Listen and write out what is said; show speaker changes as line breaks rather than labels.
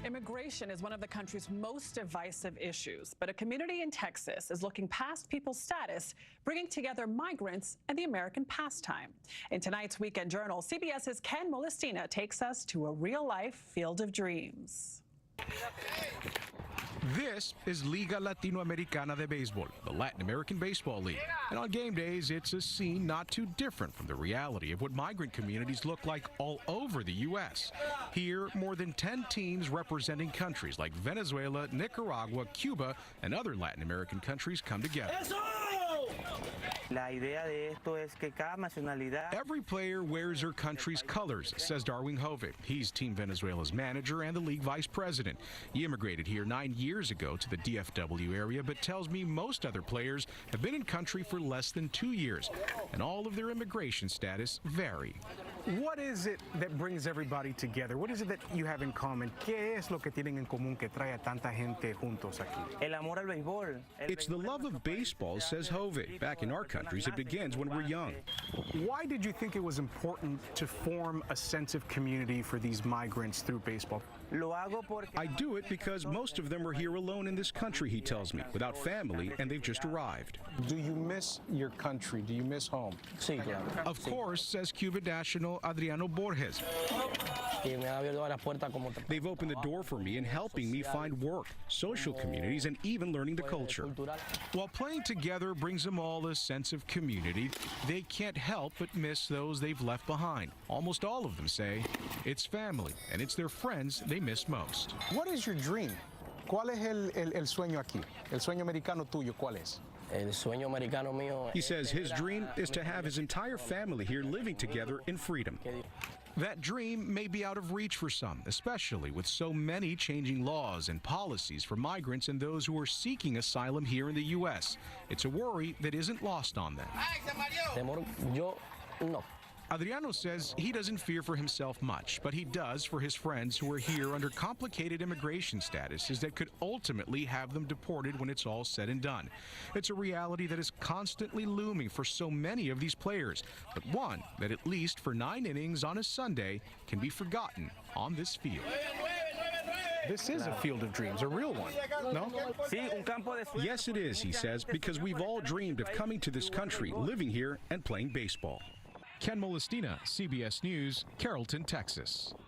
Immigration is one of the country's most divisive issues, but a community in Texas is looking past people's status, bringing together migrants and the American pastime. In tonight's Weekend Journal, CBS's Ken Molestina takes us to a real-life field of dreams.
This is Liga Latinoamericana de Béisbol, the Latin American Baseball League. And on game days, it's a scene not too different from the reality of what migrant communities look like all over the U.S. Here, more than 10 teams representing countries like Venezuela, Nicaragua, Cuba, and other Latin American countries come together. Every player wears her country's colors, says Darwin Jove. He's Team Venezuela's manager and the league vice president. He immigrated here 9 years ago to the DFW area, but tells me most other players have been in country for less than 2 years, and all of their immigration status vary.
What is it that brings everybody together? What is it that you have in common? ¿Qué es lo que tienen en común que trae a tanta gente juntos aquí?
El amor al béisbol.
It's the love of baseball, says Jove. Back in our countries, it begins when we're young.
Why did you think it was important to form a sense of community for these migrants through baseball?
I do it because most of them are here alone in this country, he tells me, without family, and they've just arrived.
Do you miss your country? Do you miss home?
Of course, says Cuban national Adriano Borges. They've opened the door for me in helping me find work, social communities, and even learning the culture. While playing together brings them all a sense of community, they can't help but miss those they've left behind. Almost all of them say it's family, and it's their friends they miss most.
What is your dream? ¿Cuál es el sueño aquí? El sueño americano tuyo, ¿cuál es?
He says his dream is to have his entire family here living together in freedom. That dream may be out of reach for some, especially with so many changing laws and policies for migrants and those who are seeking asylum here in the U.S. It's a worry that isn't lost on them. Adriano says he doesn't fear for himself much, but he does for his friends who are here under complicated immigration statuses that could ultimately have them deported when it's all said and done. It's a reality that is constantly looming for so many of these players, but one that at least for 9 innings on a Sunday can be forgotten on this field.
This is a field of dreams, a real one, no?
Yes, it is, he says, because we've all dreamed of coming to this country, living here, and playing baseball. Ken Molestina, CBS News, Carrollton, Texas.